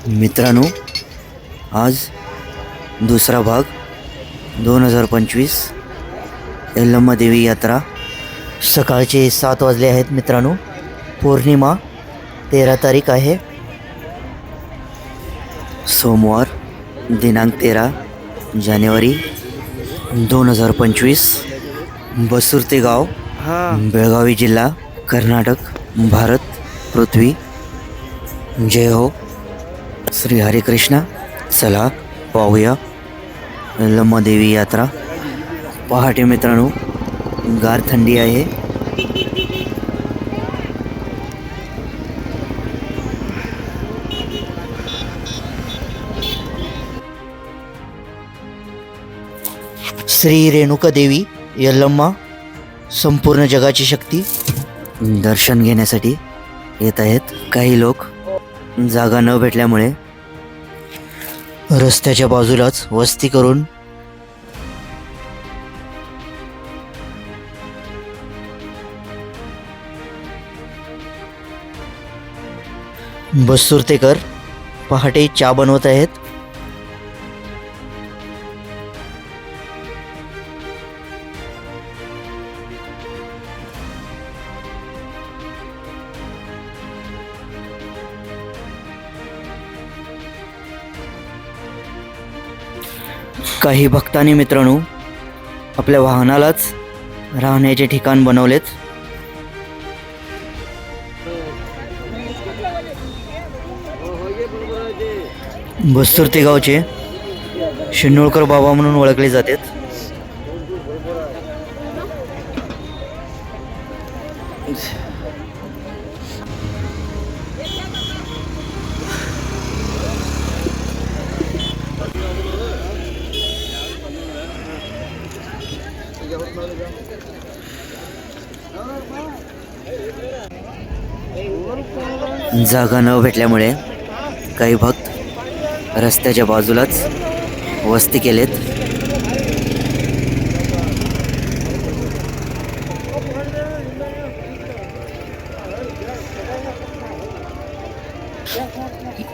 मित्रांनो, आज दुसरा भाग 2025 यल्लम्मा देवी यात्रा. सकाळचे 7 वाजले आहेत मित्रांनो. पौर्णिमा 13 तारीख आहे, सोमवार दिनांक 13 जानेवारी 2025. बसुर्ते गाव, बेळगावी जिल्हा, कर्नाटक, भारत. पृथ्वी. जय हो श्री हरे कृष्ण. चला पाहूया यल्लम्मा देवी यात्रा. पहाटे मित्रांनो, गार थंडी आहे. श्री रेणुका देवी यल्लम्मा, संपूर्ण जगाची शक्ती, दर्शन घेण्यासाठी येत आहेत. काही लोक जागा न भेटल्यामुळे रस्त्याच्या बाजूलाच वस्ती करून बसुर्तेकर पहाटे चहा बनवत आहेत. काही भक्तांनी मित्रांनो आपल्या वाहनालाच राहण्याचे ठिकाण बनवलेत. बसुर्ते गावचे शिन्नोळकर बाबा म्हणून ओळखले जातात. जागा न भेटल्यामुळे काही भक्त रस्त्याच्या बाजूलाच वस्ती केलेत.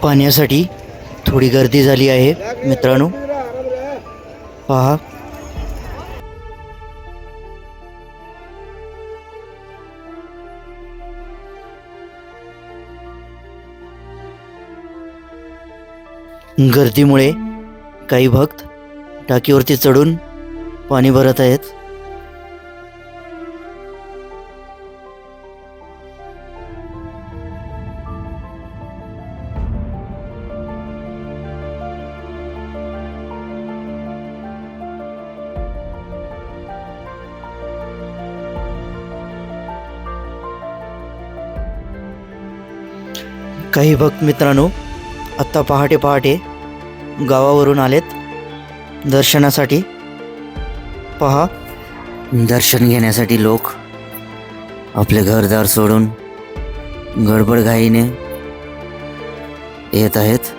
पाण्यासाठी थोडी गर्दी झाली आहे मित्रांनो, पहा. गर्दीमुळे काही भक्त टाकीवरती चढून पाणी भरत आहेत. काही भक्त मित्रांनो आत्ता पहाटे पहाटे गावावरून आलेत दर्शनासाठी. पहा, दर्शन घेण्यासाठी लोक आपले घरदार सोडून गडबडघाईने येत आहेत.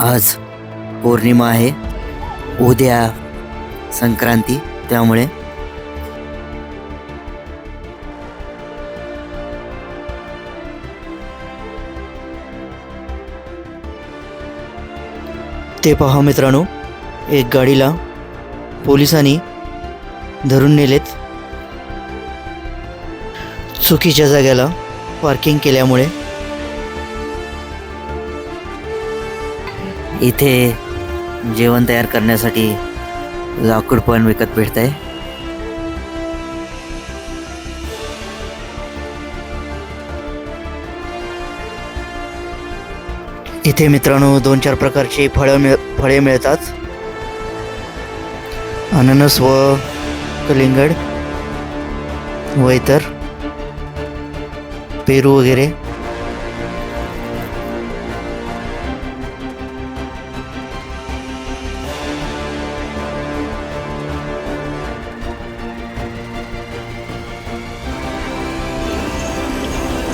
आज पौर्णिमा आहे, उद्या संक्रांती, त्यामुळे ते पहा मित्रांनो, एक गाडीला पोलिसांनी धरून नेलेत चुकीच्या जागेला पार्किंग केल्यामुळे. इथे जेवण तयार करण्यासाठी लाकूड पण विकत भेटत आहे. इथे मित्रांनो 2-4 प्रकारची फळे मिळतात. अननस व कलिंगड व इतर पेरू वगैरे.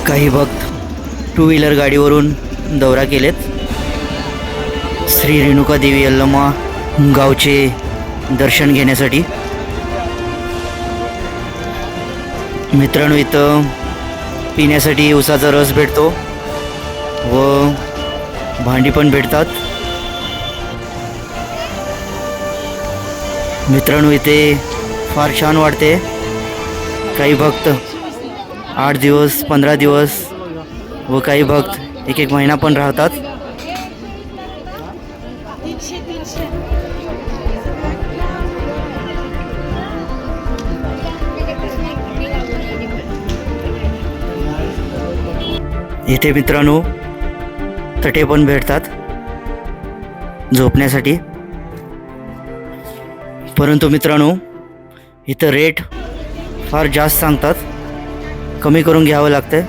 काही भक्त 2 व्हीलर गाडीवरून दौरा केलेत श्री रेणुका देवी यल्लम्मा गावचे दर्शन घेण्यासाठी. मित्रांनो, इथं पिण्यासाठी उसाचा रस भेटतो व भांडी पण भेटतात. मित्रांनो, इथे फार छान वाटते. काही भक्त 8 दिवस 15 दिवस व काही भक्त एक महिना पण राहतात. इथे मित्रांनो तटे पण भेटतात झोपण्यासाठी. परंतु मित्रांनो, इथं रेट फार जास्त सांगतात. कमी करून घ्यावं लागतं.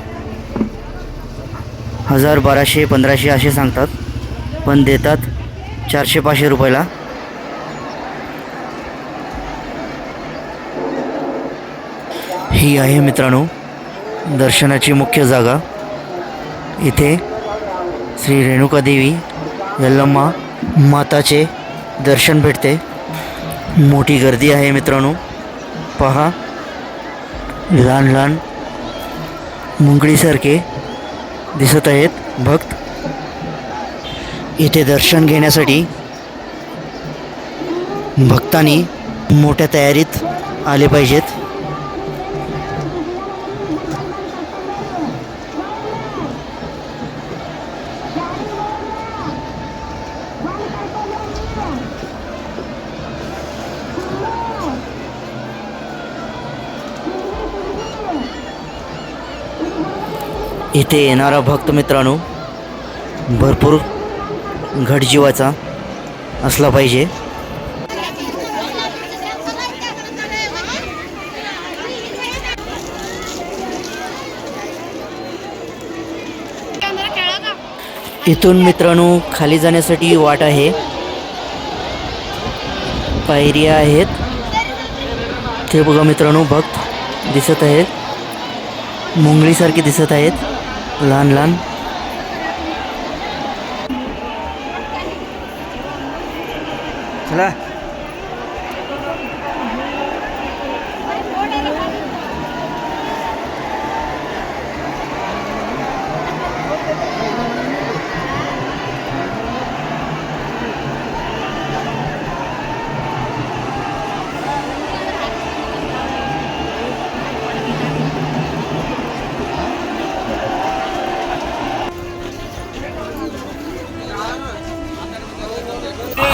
1000 1200 1500 असे सांगतात, पण देतात 400-500 रुपयाला. ही आहे मित्रांनो दर्शनाची मुख्य जागा. इथे श्री रेणुका देवी यल्लम्मा माताचे दर्शन भेटते. मोठी गर्दी आहे मित्रांनो. पहा, लहान लहान मुंगळीसारखे दिसत आहेत भक्त. इथे दर्शन घेण्यासाठी भक्तांनी मोठ्या तयारीत आले पाहिजेत. इथे येणारा भक्त मित्रांनो भरपूर घटजीवाचा असला पाहिजे. इथून मित्रांनो खाली जाण्यासाठी वाट आहे. पायऱ्या आहेत. ते बघा मित्रांनो, भक्त दिसत आहेत. मुंगळीसारखे दिसत आहेत लहान लहान. चला,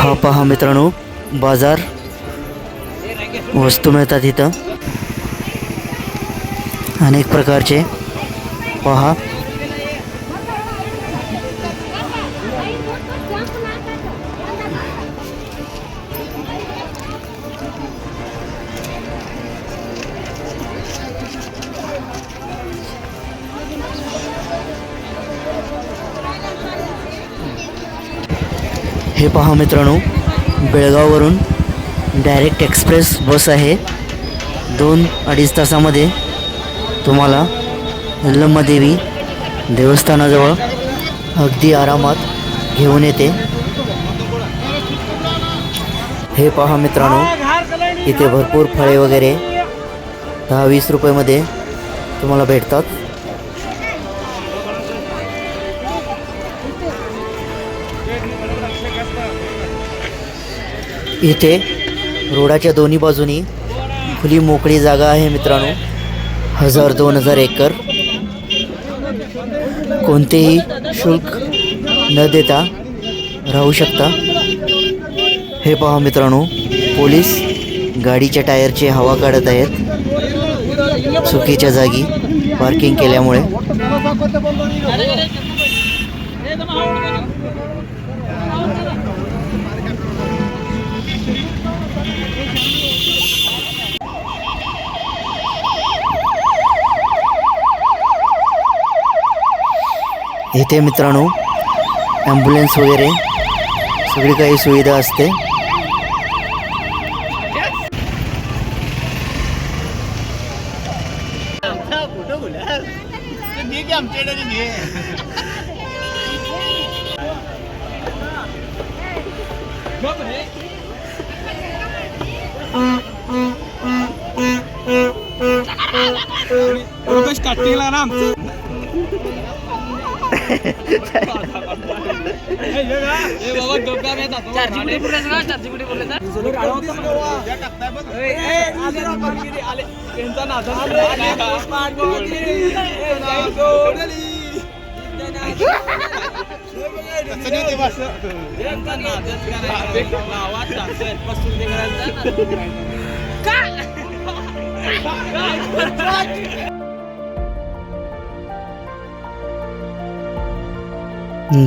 हा पहा मित्रांनो बाजार. वस्तू मिळतात इथं अनेक प्रकारचे. पहा, हे पहा मित्रांनो, बेळगाववरून डायरेक्ट एक्सप्रेस बस आहे. 2-2.5 तासामध्ये तुम्हाला यल्लम्मा देवी देवस्थानाजवळ अगदी आरामात घेऊन येते. हे पहा मित्रांनो, इथे भरपूर फळे वगैरे 10-20 रुपयामध्ये तुम्हाला भेटतात. इथे रोडाच्या दोन्ही बाजूनी खुली मोकळी जागा आहे मित्रांनो. 1000-2000 एकर. कोणतेही शुल्क न देता राहू शकता. हे पहा मित्रांनो, पोलीस गाडीच्या टायरची हवा काढत आहेत चुकीच्या जागी पार्किंग केल्यामुळे. इथे मित्रांनो ॲम्ब्युलन्स वगैरे सगळी काही सुविधा असते. स्टार्टिंगला ना आमचं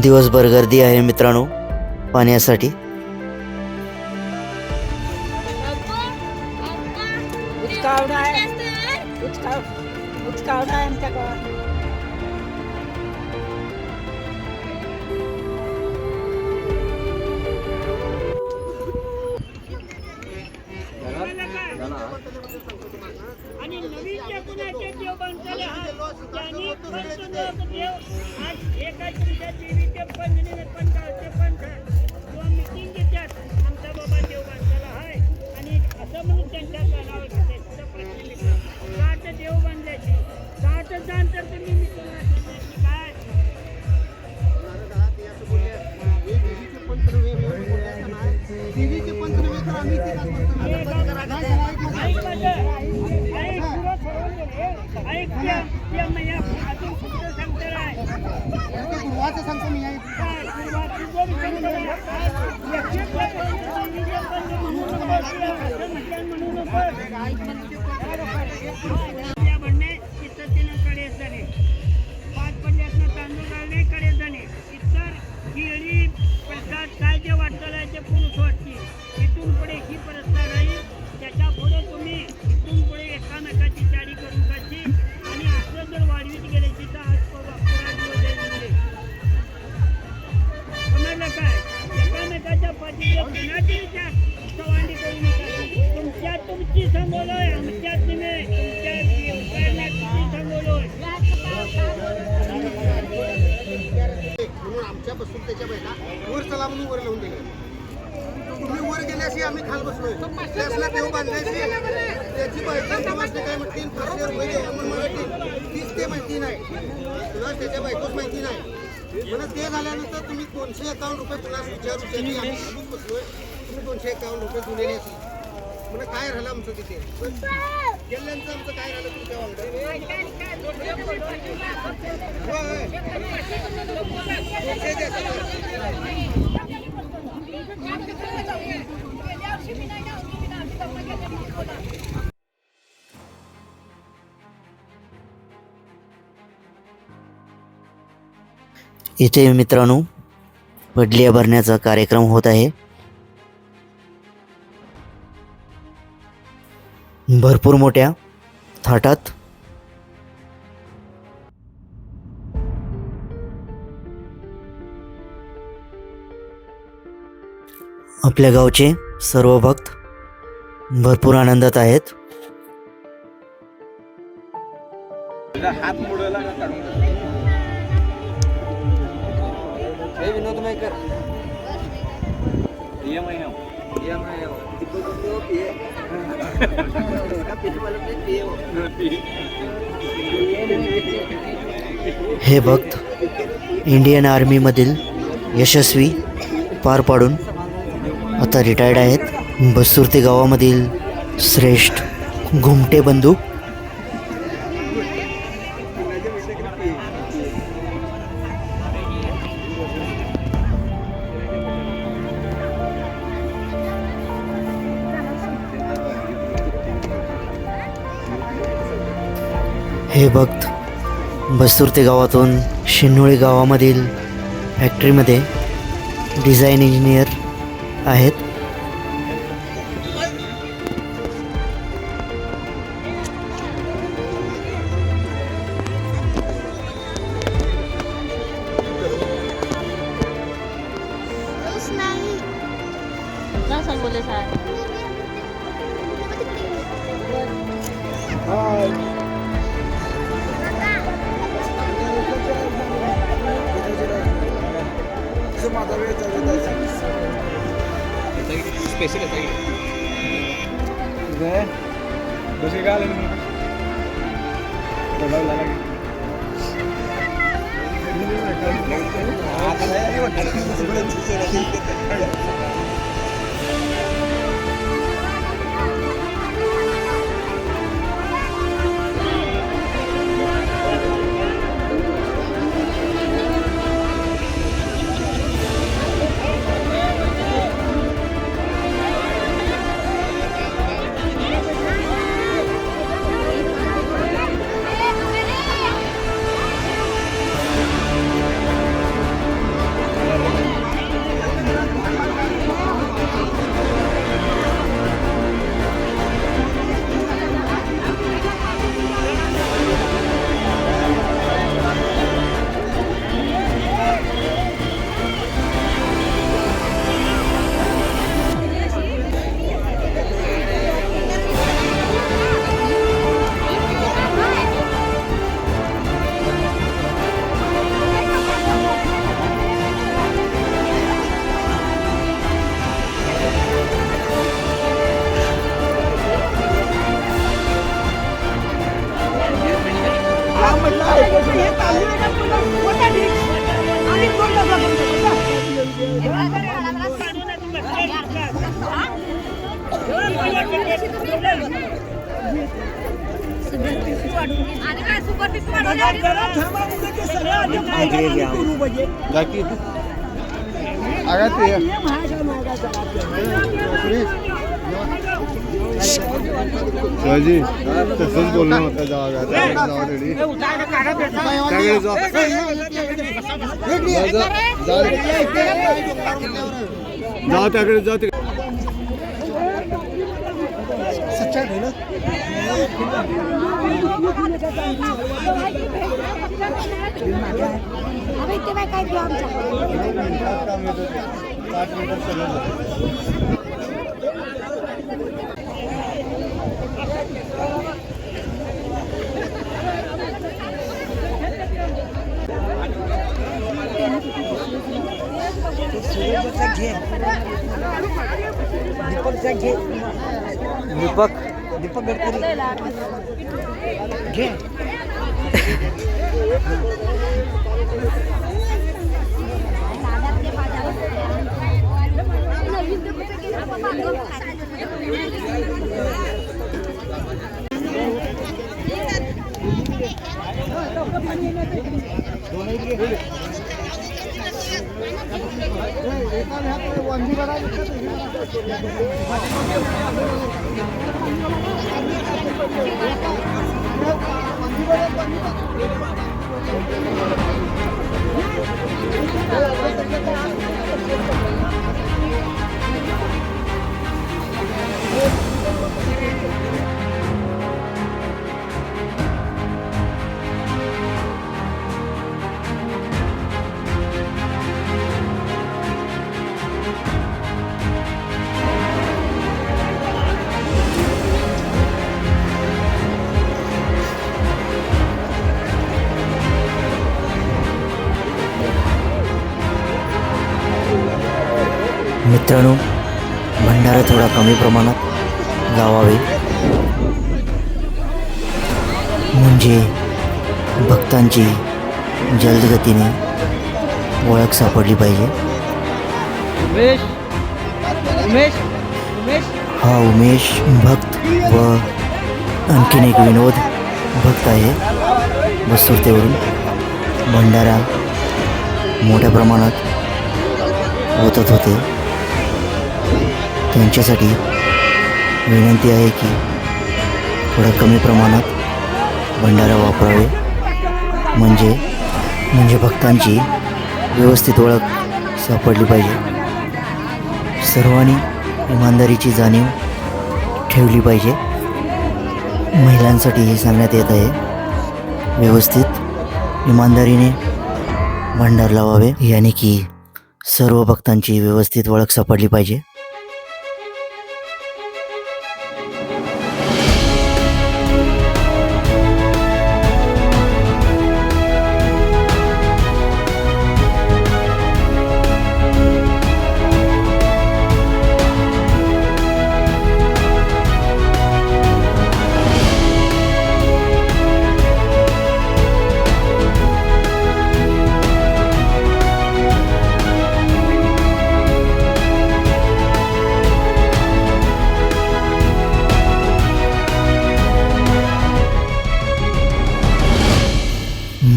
दिवसभर गर्दी आहे मित्रांनो पाण्यासाठी. आणि नवीन कुणाचे देव बांधलेले त्यांनी देव आज एकाच्या देवीचे पंधने पंचाळचे पंच किंवा मिटिंग घेतात आमचा बाबा देव बांधलेला आहे आणि असं म्हणून त्यांच्या कानावर घेते काट देव बांधल्याची काट जाण तर तुम्ही मिटिंग काय सांगतो मी म्हणणे तिथं कडे जाणे 5 पल्ल्यातनं तांदूळ घालणे कडे जाणे इतर केळी प्रसाद काय जे वाटलं आहे ते पुरुष वाटते इथून पुढे ही परस्पर राहील त्याच्या पुढे तुम्ही इथून पुढे एकामेकाची चाडी करून खायची आणि असं जर वाढवीत गेले तिथं आज समजलं काय एकामेकाच्या पाठीवर कुणाची चवांडी करू नका तुमच्या तुमची सांगोलोय आमच्या तुम्ही तुमच्या व्यवसायाला किती सांगोलोय म्हणून आमच्यापासून त्याच्या बैला वर चला म्हणून वर लावून दिले तुम्ही वर गेल्याशी आम्ही खाल बसलोय त्यासला देव बांधायची त्याची बायको वाजले काय म्हणतील 500 रुपये देऊ म्हणून मला तीच ते माहिती नाही तुला त्याच्या बायकोच माहिती नाही म्हणून ते झाल्यानंतर तुम्ही 251 रुपये पुन्हा विचारू त्यांनी आम्ही खालून बसलोय तुम्ही 251 रुपये जुनेले म्हणून काय राहिलं आमचं तिथे गेल्यांचं आमचं काय राहिलं तुमच्या इथे मित्रांनो पडलिया भरण्याचा कार्यक्रम होत आहे. भरपूर मोठ्या थाटात आपल्या गावचे सर्व भक्त भरपूर आनंदात आहेत. हात मोडला विनोद मायकर हे भक्त इंडियन आर्मीमधील यशस्वी पार पाडून आता रिटायर्ड आहेत. बस्तुर्ती गावामधील श्रेष्ठ घुमटे बंधू हे भक्त बस्तुर्ती गावातून शिन्नोळी गावामधील फॅक्टरीमध्ये डिझाईन इंजिनियर आहेत. स्पेशल आहे शिवाजी तसंच बोलणं होतं जाऊ त्याकडे जाऊ तिकडे काय घेऊ आमच्या दीपक गडकरी घे मित्रांनो, भंडारा थोडा कमी प्रमाणात लावावे म्हणजे भक्तांची जलदगतीने ओळख सापडली पाहिजे. हा उमेश भक्त व आणखीन एक विनोद भक्त आहे. बसुर्तेवरून भंडारा मोठ्या प्रमाणात होतच होते. त्यांच्यासाठी विनंती आहे की थोडा कमी प्रमाणात भंडारा वापरावे म्हणजे भक्तांची व्यवस्थित ओळख सापडली पाहिजे. सर्वांनी इमानदारीची जाणीव ठेवली पाहिजे. महिलांसाठी हे सांगण्यात येत आहे, व्यवस्थित इमानदारीने भंडार लावावे, यानी की सर्व भक्तांची व्यवस्थित ओळख सापडली पाहिजे.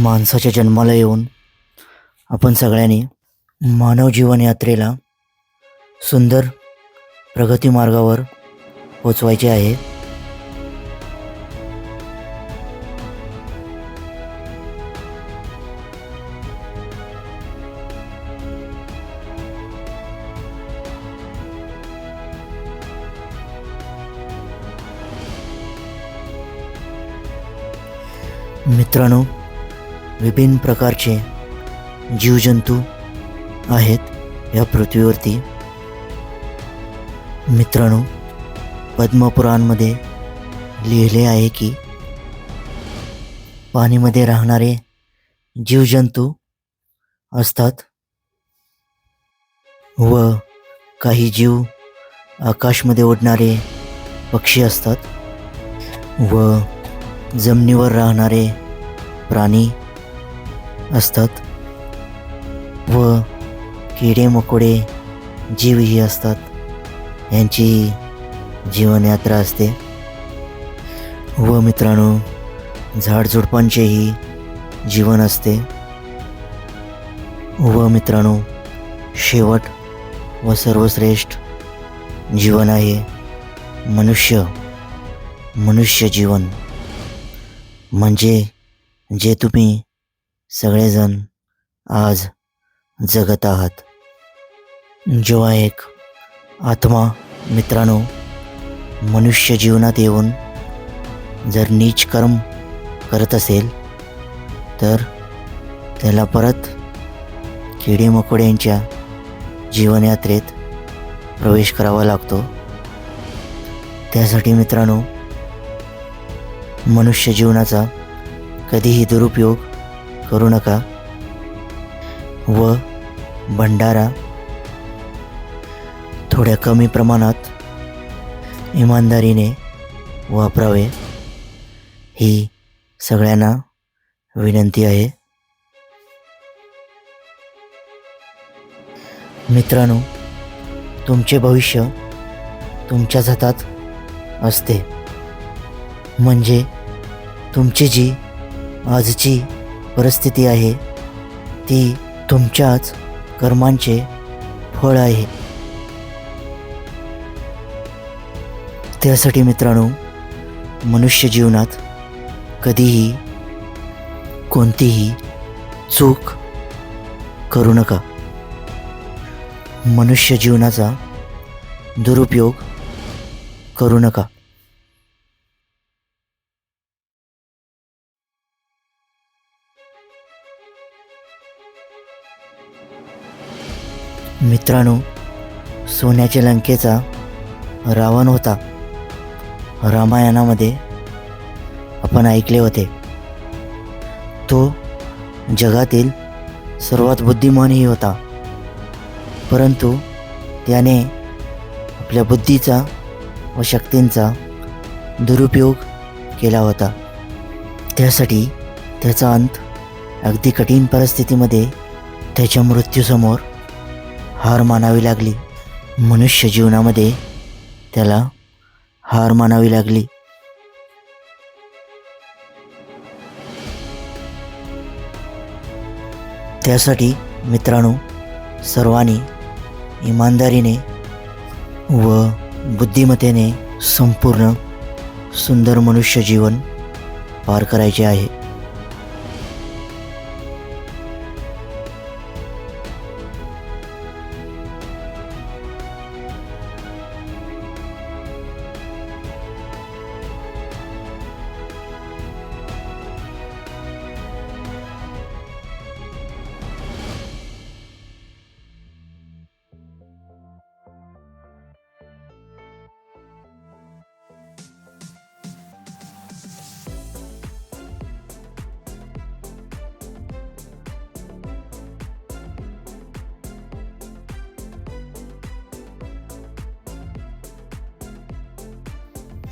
माणसाच्या जन्माला येऊन आपण सगळ्यांनी मानव जीवन यात्रेला सुंदर प्रगती मार्गावर पोचवायचे आहे. मित्रांनो, विभिन्न प्रकारचे जीवजंतू आहेत या पृथ्वीवरती. मित्रांनो, पद्मपुराणमध्ये लिहिले आहे की पाणीमध्ये राहणारे जीवजंतू असतात व काही जीव आकाशमध्ये उडणारे पक्षी असतात व जमिनीवर राहणारे प्राणी असतात व किडे मकोडे जीवही असतात. यांची जीवनयात्रा असते. व मित्रांनो, झाडझुडपांचेही जीवन असते. व मित्रांनो, शेवट व सर्वश्रेष्ठ जीवन आहे मनुष्य जीवन, म्हणजे जे तुम्ही सगळेजण आज जगत आहात. जेव्हा एक आत्मा मित्रांनो मनुष्य जीवनात येऊन जर नीच कर्म करत असेल तर त्याला परत किडे मकोड्यांच्या जीवनयात्रेत प्रवेश करावा लागतो. त्यासाठी मित्रांनो, मनुष्य जीवनाचा कधीही दुरुपयोग करू नका व भंडारा थोड्या कमी प्रमाणात इमानदारीने वापरावे, ही सगळ्यांना विनंती आहे. मित्रांनो, तुमचे भविष्य तुमच्याच हातात असते. म्हणजे तुमची जी आजची परिस्थिती आहे ती तुमच्याच कर्मांचे फळ आहे. त्यासाठी मित्रांनो, मनुष्य जीवनात कधीही कोणतीही चूक करू नका. मनुष्य जीवनाचा दुरुपयोग करू नका. मित्रांनो, सोन्याच्या लंकेचा रावण होता. रामायणामध्ये आपण ऐकले होते. तो जगातील सर्वात बुद्धिमानही होता, परंतु त्याने आपल्या बुद्धीचा व शक्तींचा दुरुपयोग केला होता. त्यासाठी त्याचा अंत अगदी कठीण परिस्थितीमध्ये त्याच्या मृत्यूसमोर हार मानावी लागली. मनुष्य जीवनामध्ये त्याला हार मानावी लागली. त्यासाठी मित्रांनो, सर्वांनी इमानदारीने व बुद्धिमत्तेने संपूर्ण सुंदर मनुष्य जीवन पार करायचे आहे.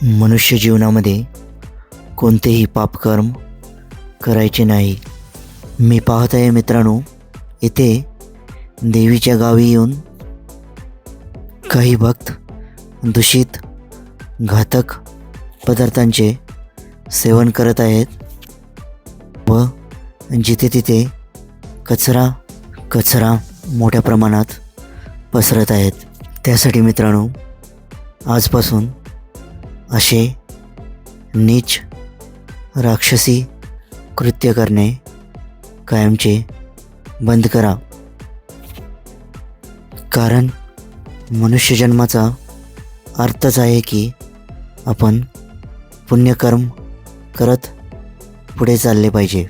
मनुष्य जीवनामध्ये कोणतेही पापकर्म करायचे नाही. मी पाहत आहे मित्रांनो, इथे देवीच्या गावी येऊन काही भक्त दूषित घातक पदार्थांचे सेवन करत आहेत व जिथे तिथे कचरा मोठ्या प्रमाणात पसरत आहेत. त्यासाठी मित्रांनो, आजपासून असे नीच राक्षसी कृत्य करणे कायमचे बंद करा. कारण मनुष्यजन्माचा अर्थच आहे की आपण पुण्यकर्म करत पुढे चालले पाहिजे.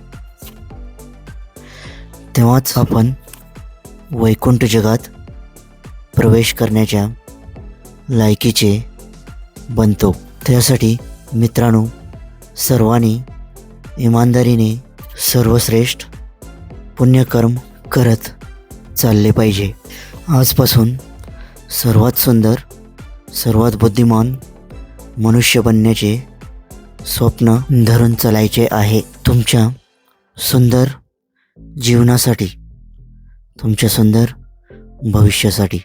तेव्हाच आपण वैकुंठ जगात प्रवेश करण्याच्या लायकीचे बनतो. त्यासाठी मित्रांनो, सर्वांनी इमानदारीने सर्वश्रेष्ठ पुण्यकर्म करत चालले पाहिजे. आजपासून सर्वात सुंदर, सर्वात बुद्धिमान मनुष्य बनण्याचे स्वप्न धरून चालायचे आहे. तुमच्या सुंदर जीवनासाठी, तुमच्या सुंदर भविष्यासाठी.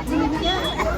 Thank you.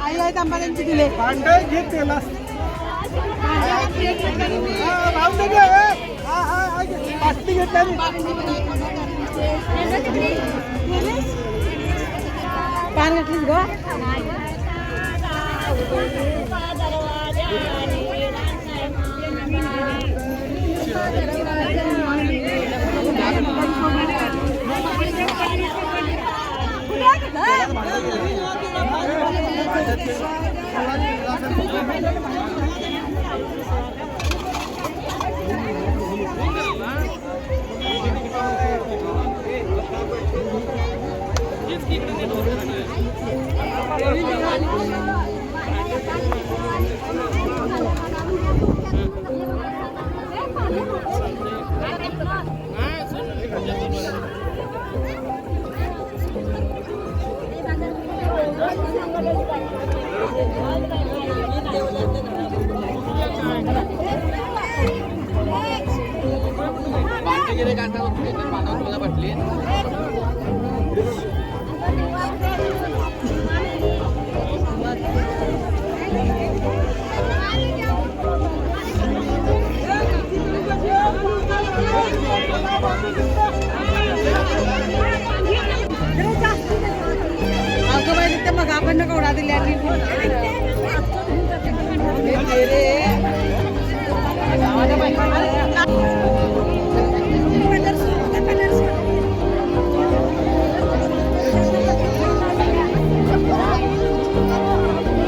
आई आहेत अंबाल्यांची दिले पान घेतलीस ग मग आपण नको उडा दिल्या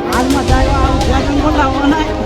आज मजा लावून नाही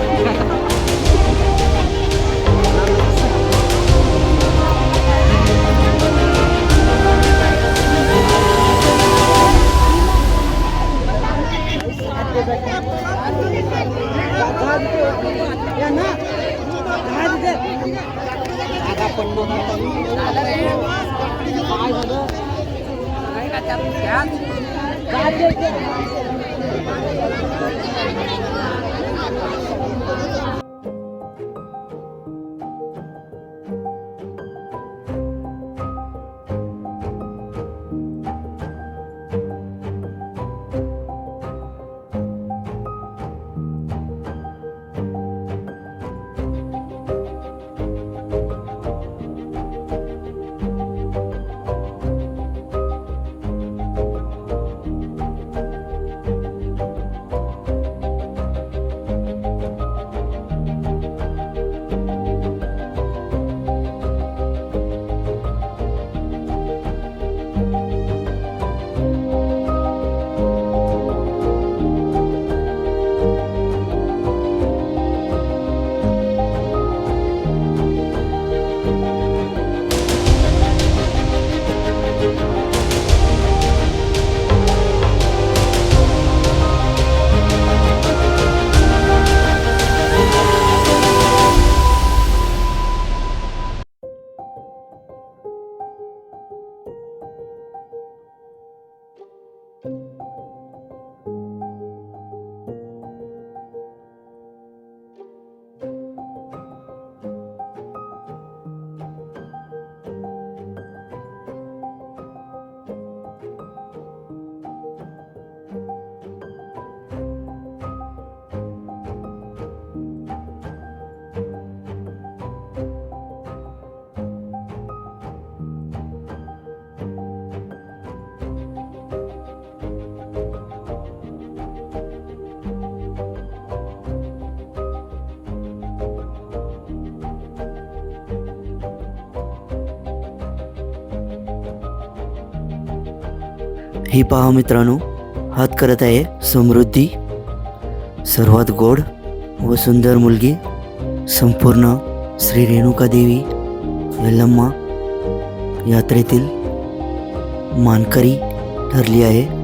ही पहा मित्रांनो, हात करत आहे समृद्धी, सर्वात गोड व सुंदर मुलगी संपूर्ण श्री रेणुका देवी यल्लम्मा यात्रेतील मानकरी ठरली आहे.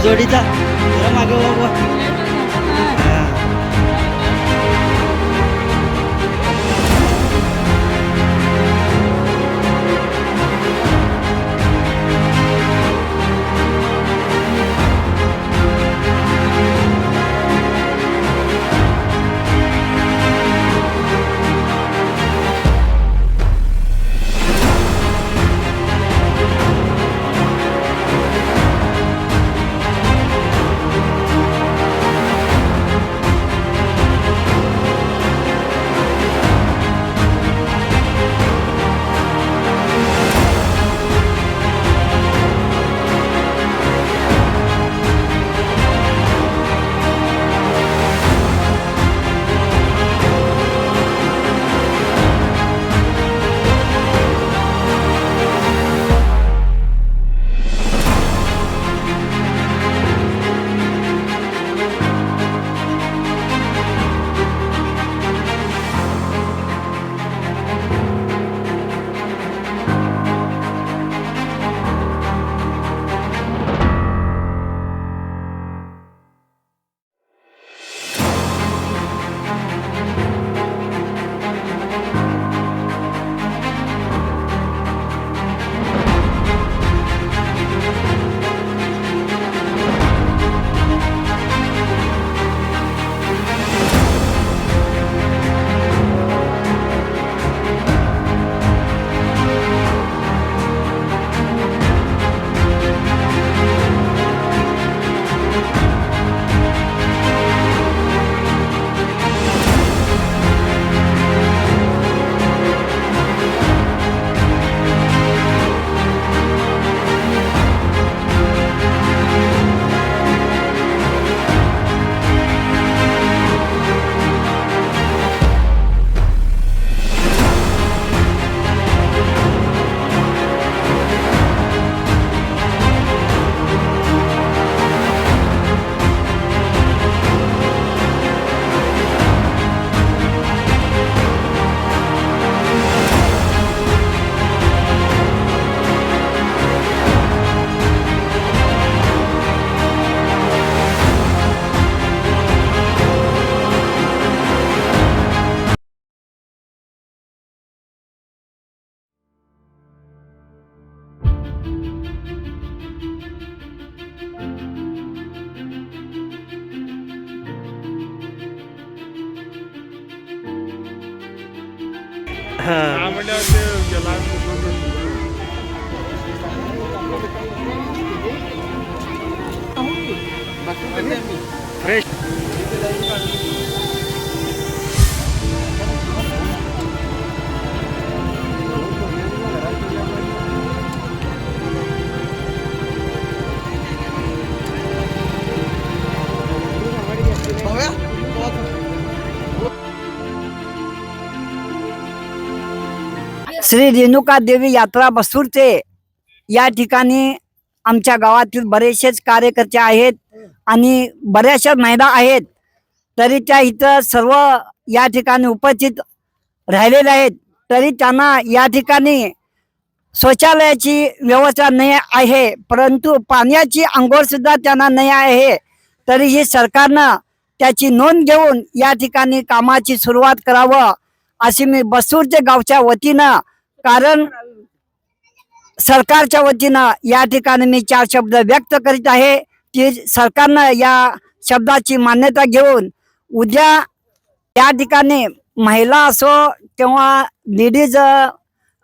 जोडीचा जरा मागे बाबा. हा. फ्रेश. श्री रेणुका देवी यात्रा बसूरचे या ठिकाणी आमच्या गावातील बरेचसेच कार्यकर्ते आहेत आणि बऱ्याचशा महिला आहेत. तरी त्या इथं सर्व या ठिकाणी उपस्थित राहिलेले आहेत. तरी त्यांना या ठिकाणी शौचालयाची व्यवस्था नाही आहे, परंतु पाण्याची अंघोळ सुद्धा त्यांना नाही आहे. तरीही सरकारनं त्याची नोंद घेऊन या ठिकाणी कामाची सुरुवात करावं अशी मी बसूरच्या गावच्या वतीनं, कारण सरकारच्या वतीनं या ठिकाणी मी 4 शब्द व्यक्त करीत आहे की सरकारनं या शब्दाची मान्यता घेऊन उद्या या ठिकाणी महिला असो किंवा लेडीज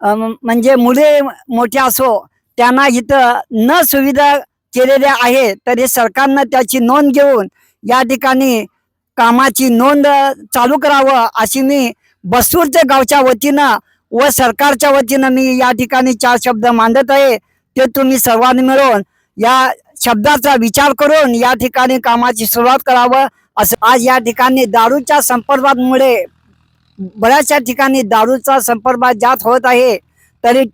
म्हणजे मुले मोठे असो त्यांना इथं न सुविधा केलेल्या आहे. तरी सरकारनं त्याची नोंद घेऊन या ठिकाणी कामाची नोंद चालू करावं अशी मी बसूरच्या गावच्या वतीनं व सरकारच्या वतीनं मी या ठिकाणी 4 शब्द मांडत आहे. ते तुम्ही सर्वांनी मिळून या शब्दाचा विचार करून या ठिकाणी कामाची सुरुवात करावं असं. आज या ठिकाणी दारूच्या संपर्कामुळे बऱ्याचशा ठिकाणी दारूचा संपर्क जास्त होत आहे. तरी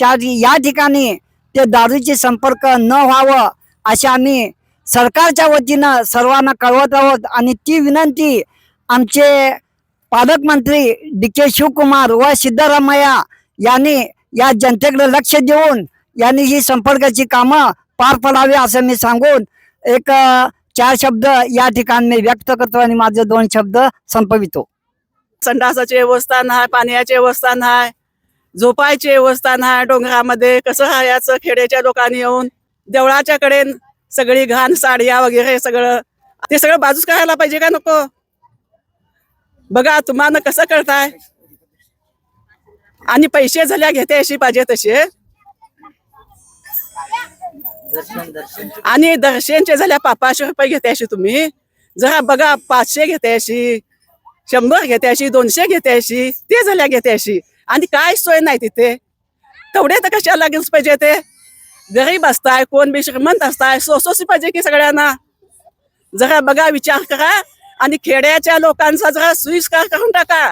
या ठिकाणी ते दारूचे संपर्क न व्हावं असे आम्ही सरकारच्या वतीनं सर्वांना कळवत आहोत. आणि ती विनंती आमचे पालकमंत्री DK शिवकुमार व सिद्धरामय्या यांनी या जनतेकडे लक्ष देऊन यांनी ही संपर्काची कामं पार पडावी असं मी सांगून एक 4 शब्द या ठिकाणी मी व्यक्त करतो आणि माझे 2 शब्द संपवितो. संडासाची व्यवस्था नाही, पाण्याची व्यवस्था नाही, झोपायची व्यवस्था नाही. डोंगरामध्ये कसं राहायचं? खेड्याच्या लोकांनी येऊन देवळाच्या कडे सगळी घाण साड्या वगैरे सगळं ते सगळं बाजूच करायला पाहिजे का नको? बघा तुम्हाला कसं करताय. आणि पैसे झाल्या घेते अशी पाहिजे तसे, आणि दर्शनचे झाल्या 500 रुपये घेते अशी तुम्ही. जरा बघा 500 घेते अशी, 100 घेते अशी, 200 घेते अशी, ते झाल्या घेते अशी. आणि काय सोय नाही तिथे. तेवढे तर कशाला लागेल पाहिजे ते? गरीब असताय, कोण बी श्रीमंत असताय, सोसोसी पाहिजे की सगळ्यांना. जरा बघा विचार करा आणि खेड्याच्या लोकांचा जरा सोयीस्कर करून टाका.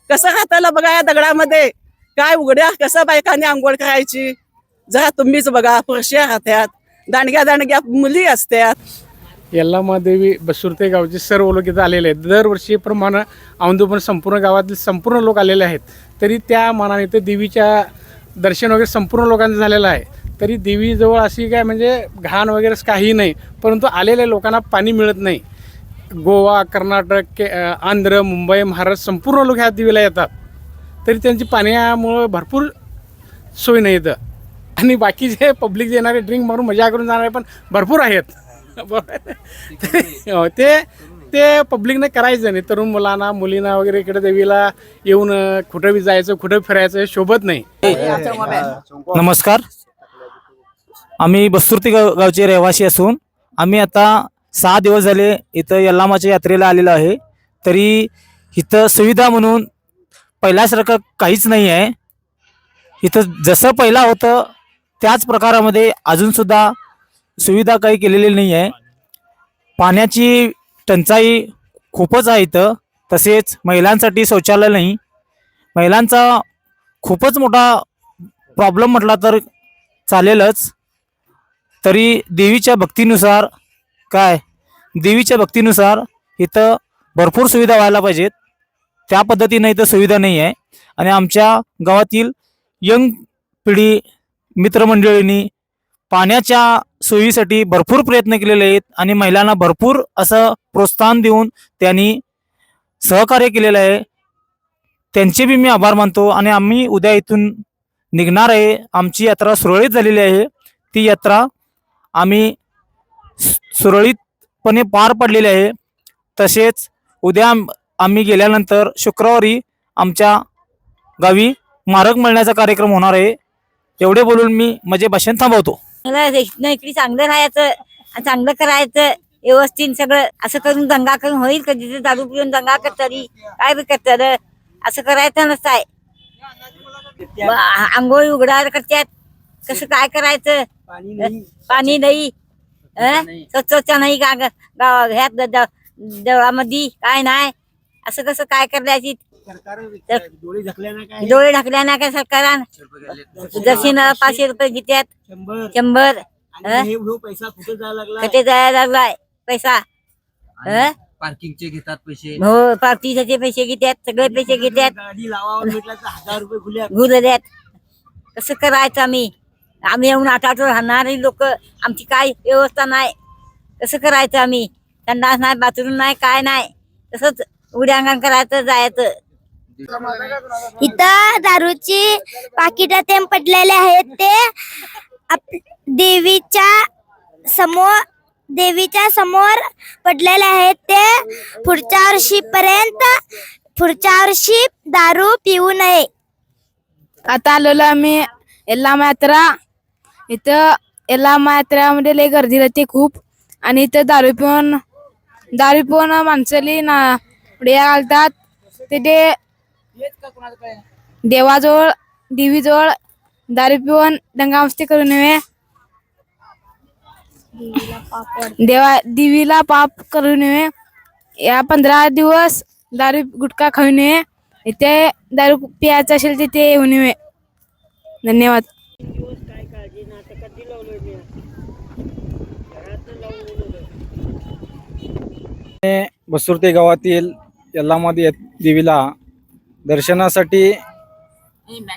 कसं राहताला बघा या दगडामध्ये, काय उघड्या कसं बायकांनी आंघोळ करायची. जरा तुम्हीच बघा, पुरुष राहत्यात, दांडग्या दांडग्या मुली असतात. यल्लामादेवी बसुर्ते गावचे सर्व लोक इथं आलेले आहेत. दरवर्षीप्रमाणे औंधूपण संपूर्ण गावातील संपूर्ण लोक आलेले आहेत. तरी त्या मानाने इथं देवीच्या दर्शन वगैरे संपूर्ण लोकांचं झालेलं आहे. तरी देवीजवळ अशी काय म्हणजे घाण वगैरे काही नाही, परंतु आलेल्या लोकांना पाणी मिळत नाही. गोवा, कर्नाटक, आंध्र, मुंबई, महाराष्ट्र संपूर्ण लोक ह्या देवीला येतात. तरी त्यांची पाण्यामुळं भरपूर सोय नाही इथं. आणि बाकीचे पब्लिक येणारे ड्रिंक मारून मजा करून जाणारे पण भरपूर आहेत. ते ते पब्लिकने करायचं नाही. तरुण मुलांना मुलींना वगैरे इकडे देवीला येऊन कुठं बी जायचं, कुठं फिरायचं शोभत नाही. नमस्कार, आम्ही बस्तुर्ती गावचे रहिवासी असून आम्ही आता 6 दिवस झाले इथं यल्लामाच्या यात्रेला आलेलो आहे. तरी इथं सुविधा म्हणून पहिल्यासारखं काहीच नाही आहे. इथं जसं पहिला होतं त्याच प्रकारामध्ये अजूनसुद्धा सुविधा काही केलेली नाही आहे. पाण्याची टंचाई खूपच आहे इथं. तसेच महिलांसाठी शौचालय नाही. महिलांचा खूपच मोठा प्रॉब्लेम म्हटला तर चालेलच. तरी देवीच्या भक्तीनुसार इथं भरपूर सुविधा व्हायला पाहिजेत. त्या पद्धतीने इथं सुविधा नाही आहे. आणि आमच्या गावातील यंग पिढी मित्रमंडळींनी पाण्याच्या सोयीसाठी भरपूर प्रयत्न केलेले आहेत आणि महिलांना भरपूर असं प्रोत्साहन देऊन त्यांनी सहकार्य केलेलं आहे. त्यांचे बी मी आभार मानतो. आणि आम्ही उद्या इथून निघणार आहे. आमची यात्रा सुरळीत झालेली आहे. ती यात्रा आम्ही सुरळीतपणे पार पडलेली आहे. तसेच उद्या आम्ही गेल्यानंतर शुक्रवारी आमच्या गावी मारक मिळण्याचा कार्यक्रम होणार आहे. एवढे बोलून मी माझे भाषण थांबवतो. इकडे चांगलं राहायचं, चांगलं करायचं, व्यवस्थित सगळं. असं करून दंगा करून होईल कधी? दारू पिऊन दंगा करतरी काय बी करतात. असं करायचं नसताय. आंघोळी उघडायला करतात, कसं काय करायचं? पाणी नाही, स्वच्छता नाही का ह्यात देवळामध्ये? काय नाही, असं कसं काय करायची? डोळे ढकल्या ना काय सरकारान? दर्शनाला 500 रुपये घेतात, 100. कुठे जायला लागलाय पैसा? पार्किंगचे घेतात पैसे. हो, पार्टीचे पैसे घेतात, सगळे पैसे घेतात, गुलल्यात. कसं करायचं आम्ही? आम्ही येऊन 8 राहणारी लोक, आमची काय व्यवस्था नाही. कसं करायचं आम्ही? संडास नाही, बाथरूम नाही, काय नाही. तसंच उड्यांगण करायचं, जायचं. इथं दारूची पाकिट ते पडलेले आहेत. ते देवीच्या समोर पडलेले आहेत. ते पुढच्या वर्षी दारू पिऊ नये. आता आलेलो आम्ही यल्लामा यात्रा. इथं यल्लामा यात्रेमध्ये लय गर्दी राहते खूप. आणि इथं दारू पिऊन माणसाली ना उड्या घालतात. ते देवीजवळ दारू पिऊन दंगामस्ती करू नये. देवीला पाप करू नये. या 15 दिवस दारू गुटखा खाऊ नये. इथे दारू पियाचं असेल तिथे येऊ नये. धन्यवाद. बसुर्ते गावातील यल्लामा देवीला दर्शनासाठी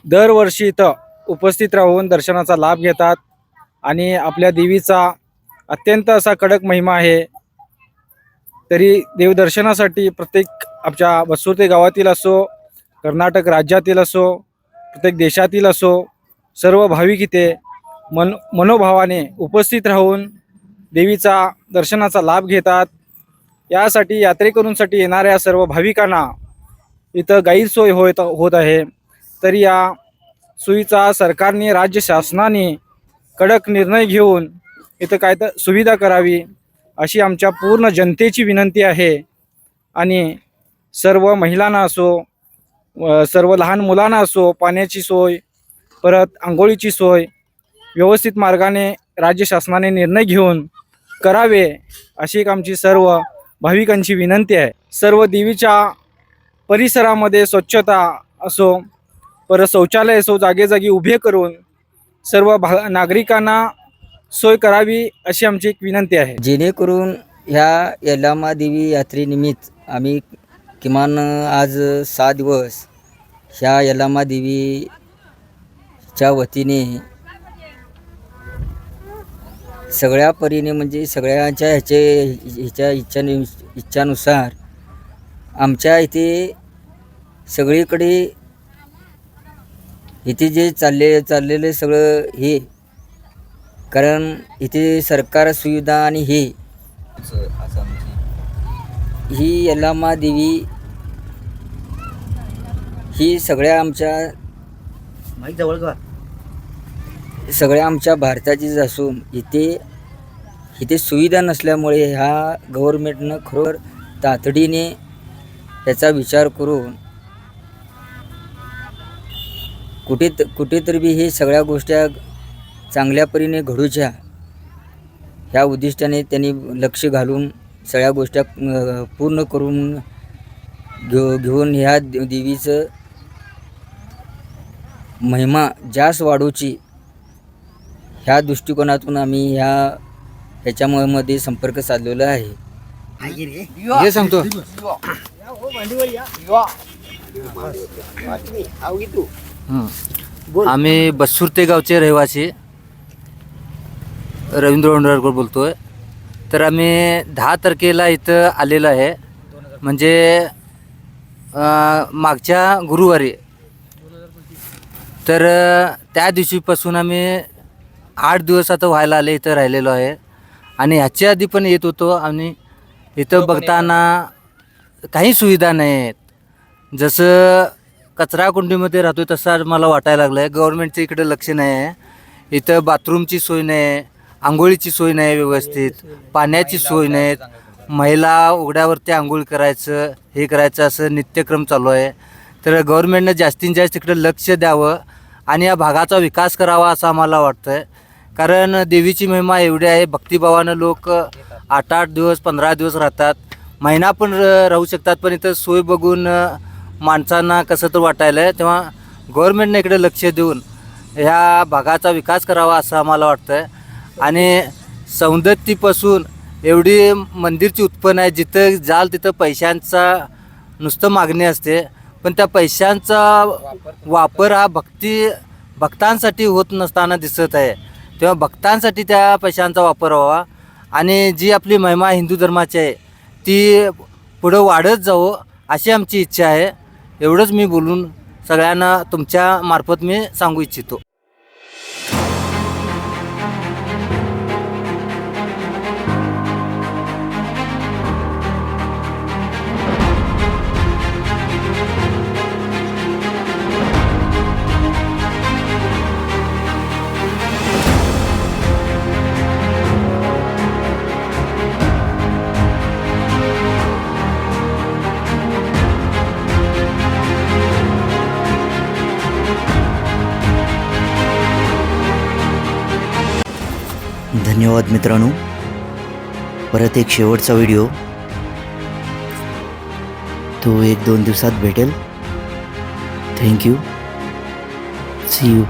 दरवर्षी इथं उपस्थित राहून दर्शनाचा लाभ घेतात. आणि आपल्या देवीचा अत्यंत असा कडक महिमा आहे. तरी देवदर्शनासाठी प्रत्येक आमच्या बसुर्ते गावातील असो, कर्नाटक राज्यातील असो, प्रत्येक देशातील असो, सर्व भाविक इथे मनोभावाने उपस्थित राहून देवीचा दर्शनाचा लाभ घेतात. यासाठी यात्रेकरूंसाठी येणाऱ्या सर्व भाविकांना इथं गैरसोय होत आहे. तर या सोयीचा सरकारने, राज्य शासनाने कडक निर्णय घेऊन इथं काय तर सुविधा करावी अशी आमच्या पूर्ण जनतेची विनंती आहे. आणि सर्व महिलांना असो, सर्व लहान मुलांना असो, पाण्याची सोय, परत आंघोळीची सोय व्यवस्थित मार्गाने राज्य शासनाने निर्णय घेऊन करावे अशी एक आमची सर्व भाविकांची विनंती आहे. सर्व देवीच्या परिसरामध्ये स्वच्छता असो, परत शौचालय असो जागेजागी उभे करून सर्व नागरिकांना सोय करावी अशी आमची एक विनंती आहे. जेणेकरून ह्या यल्लामा देवी यात्रेनिमित्त आम्ही किमान आज 6 दिवस ह्या यल्लामा देवीच्या वतीने सगळ्या परीने म्हणजे सगळ्यांच्या इच्छानुसार आमच्या इथे सगळीकडे इथे जे चाललेलं सगळं हे, कारण इथे सरकार सुविधा आणि ही यल्लामा देवी ही सगळ्या आमच्या भारताचीच असून इथे सुविधा नसल्यामुळे ह्या गव्हर्मेंटनं खरोखर तातडीने याचा विचार करून कुठेतरी हे सगळ्या गोष्टी चांगल्या परीने घडूच्या ह्या उद्दिष्टाने त्यांनी लक्ष घालून सगळ्या गोष्टी पूर्ण करून घेऊन ह्या देवीचं महिमा जास्त वाढवची ह्या दृष्टिकोनातून आम्ही ह्याच्यामध्ये संपर्क साधलेला आहे. हे सांगतो आम्ही बसुर्ते गावचे रहिवासी रवींद्र वंडरकर बोलतोय. तर आम्ही 10 तारखेला इथं आलेलो आहे, म्हणजे मागच्या गुरुवारी. तर त्या दिवशीपासून आम्ही 8 दिवस आता व्हायला आले इथं राहिलेलो आहे. आणि ह्याच्या आधी पण येत होतो आणि इथं बघताना काही सुविधा नाही आहेत. जसं कचरा कुंडीमध्ये राहतो तसं मला वाटायला लागलं आहे. गव्हर्नमेंटचं इकडे लक्ष नाही आहे. इथं बाथरूमची सोय नाही आहे, आंघोळीची सोय नाही व्यवस्थित, पाण्याची सोय नाहीत. महिला उघड्यावरती आंघोळ करायचं, हे करायचं असं नित्यक्रम चालू आहे. तर गव्हर्नमेंटनं जास्तीत जास्त इकडे लक्ष द्यावं आणि या भागाचा विकास करावा असं आम्हाला वाटतं आहे. कारण देवीची महिमा एवढी आहे, भक्तिभावानं लोक 8-8 दिवस 15 दिवस राहतात, महिना पण राहू शकतात. पण इथं सोय बघून माणसांना कसं तर वाटायलं आहे. तेव्हा गव्हर्नमेंटनं इकडे लक्ष देऊन ह्या भागाचा विकास करावा असं आम्हाला वाटतं आहे. आणि सौंदत्यीपासून एवढी मंदिरची उत्पन्न आहे, जिथं जाल तिथं पैशांचा नुसतं मागणी असते, पण त्या पैशांचा वापर हा भक्तांसाठी होत नसताना दिसत आहे. तेव्हा भक्तांसाठी त्या पैशांचा वापर व्हावा आणि जी आपली महिमा हिंदू धर्माची आहे ती पुढं वाढत जावं अशी आमची इच्छा आहे. एवढंच मी बोलून सगळ्यांना तुमच्या मार्फत मी सांगू इच्छितो. धन्यवाद मित्रांनो. परत एक शेवटचा व्हिडिओ तो 1-2 दिवसात भेटेल. थँक्यू. See you.